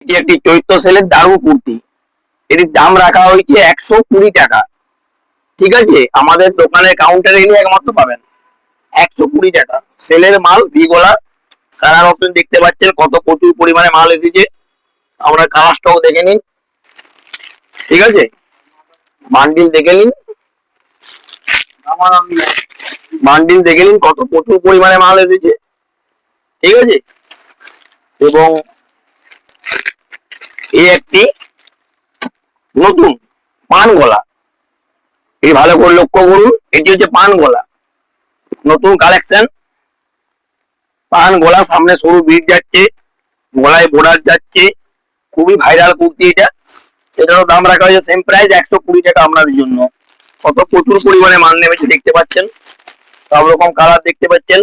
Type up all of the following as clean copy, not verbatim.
এটি একটি চৈত্র সেলের দারুণ কুর্তি। এটির দাম রাখা হয়েছে 120 টাকা। ঠিক আছে, আমাদের দোকানের কাউন্টারে এলে একমাত্র পাবেন 120 টাকা। সেলের মাল, ভি গলা কালার অপশন দেখতে পাচ্ছেন, কত প্রচুর পরিমাণে মাল এসেছে। আমরা কালার স্টক দেখে নিন। ঠিক আছে, বান্ডিল দেখে নিন, বান্ডিল দেখে নিন, কত প্রচুর পরিমাণে মাল এসেছে। ঠিক আছে, এবং এই একটি নতুন পান গলা, এই ভালো করে লক্ষ্য করুন, এটি হচ্ছে পান গলা, নতুন কালেকশন। পান গলা, সামনে সরু বিট যাচ্ছে, গলায় বর্ডার যাচ্ছে, খুবই ভাইরাল কুর্তি এটা। এটারও দাম রাখা হয়েছে সেম প্রাইস 120 টাকা আপনাদের জন্য। কত প্রচুর পরিমাণে মাল নেমেছে দেখতে পাচ্ছেন, সব রকম কালার দেখতে পাচ্ছেন।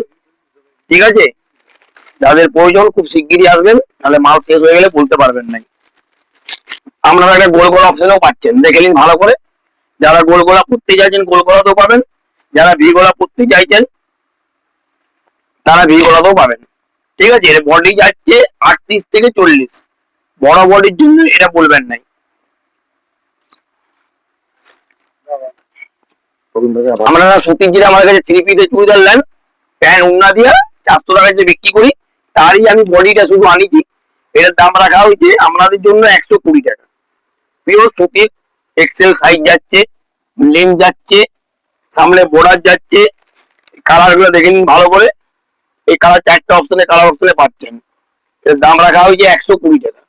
ঠিক আছে, যাদের প্রয়োজন খুব শিগগিরই আসবেন, তাহলে মাল শেষ হয়ে গেলে বলতে পারবেন নাই। আপনারা একটা গোল গোল অপশনও পাচ্ছেন, দেখে নিন ভালো করে। যারা গোল গোলা পড়তে চাইছেন গোল গলাতেও পাবেন, যারা ভি গলা পড়তে চাইছেন তারা ভি গলাতেও পাবেন। ঠিক আছে, এর বডি যাচ্ছে 38 থেকে 40, বড় বডির জন্য এটা বলবেন নাই। আপনারা সুতির যেটা আমার কাছে 3 পিসের চুড়িদার নেন, প্যান্ট উন্না দিয়া 400 টাকা যে বিক্রি করি, তারই আমি বডিটা শুধু আনিছি। এটার দাম রাখা হয়েছে আপনাদের জন্য 120 টাকা। পিওর সুতির, এক্সেল সাইজ যাচ্ছে, লেন্থ যাচ্ছে, সামনে বর্ডার যাচ্ছে। কালার গুলো দেখে নিন ভালো করে, এই কালার 4টা অপশনে কালার অপশনে পাচ্ছেন। এর দাম রাখা হয়েছে 120 টাকা।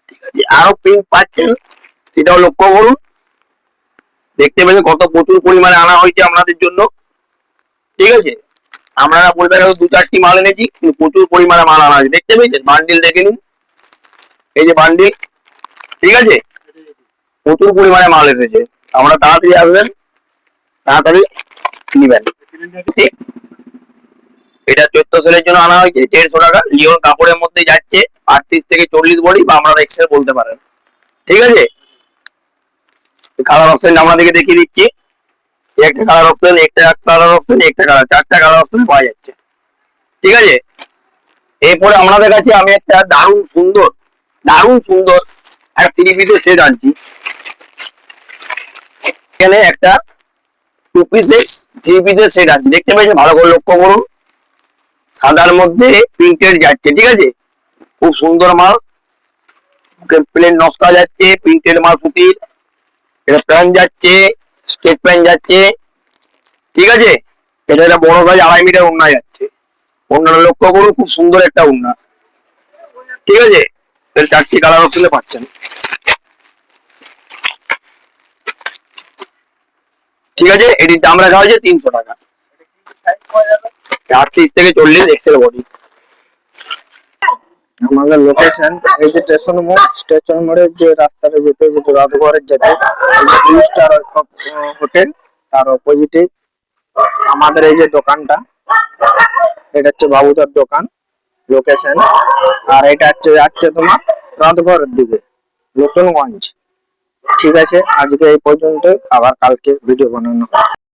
ঠিক আছে, আরো প্রিন্ট পাচ্ছেন, সেটাও লক্ষ্য করুন। দেখতে পেলেন কত প্রচুর পরিমাণে আনা হয়েছে আপনাদের জন্য। ঠিক আছে, আপনারা বলবেন 2-4টি মাল এনেছি, কিন্তু প্রচুর পরিমাণে মাল আনা হয়েছে। দেখতে পেয়েছেন, বান্ডিল দেখে নিন, এই যে বান্ডিল। ঠিক আছে, প্রচুর পরিমাণে মাল এসেছে। আমরা তাড়াতাড়ি আসবেন, তাড়াতাড়ি নিবেন। এটা 14 সেলের জন্য আনা হয়েছে 150 টাকা। লিওন কাপড়ের মধ্যে যাচ্ছে, 38 থেকে 40 বডি, বা আপনারা এক্সেল বলতে পারেন। ঠিক আছে, কালার অপশন আপনাদেরকে দেখিয়ে দিচ্ছি। একটা কালার অপশন, একটা কালার অপশন, একটা কালার, 4টা কালার অপশন পাওয়া যাচ্ছে। ঠিক আছে, এরপরে আপনাদের কাছে আমি একটা দারুণ সুন্দর একটা 3 পিসের সেট আনছি। এখানে একটা 2 পিসের 3 পিসের সেট আনছি, দেখতে পাচ্ছেন, ভালো করে লক্ষ্য করুন। সাদার মধ্যে প্রিন্টেড যাচ্ছে। ঠিক আছে, খুব সুন্দর মাল, প্লেন নকশা যাচ্ছে, প্রিন্টেড মাল সুতির। এটা প্যান্ট যাচ্ছে, স্টেট প্যান্ট যাচ্ছে। ঠিক আছে, এটা একটা বড় সাইজ 2.5 মিটার ওড়না যাচ্ছে। ওড়নাটা লক্ষ্য করুন, খুব সুন্দর একটা ওড়না। ঠিক আছে, এর 4টি কালার অপশনে পাচ্ছেন। ঠিক আছে, এটির দাম রাখা হয়েছে 300 টাকা। 38 থেকে 40 এক্সেল বডি। আমাদের লোকেশন এই যে স্টেশন মোড়ের যে রাস্তাটা যেতে যেতে রাতঘরের যেতে 2 স্টার হোটেল, তার অপোজিটে আমাদের এই যে দোকানটা, এটা হচ্ছে বাবুদার দোকান লোকেশন। আর এটা যাচ্ছে তোমার রাতঘরের দিকে, নতুনগঞ্জ। ঠিক আছে, আজকে এই পর্যন্ত, আবার কালকে ভিডিও বানানো।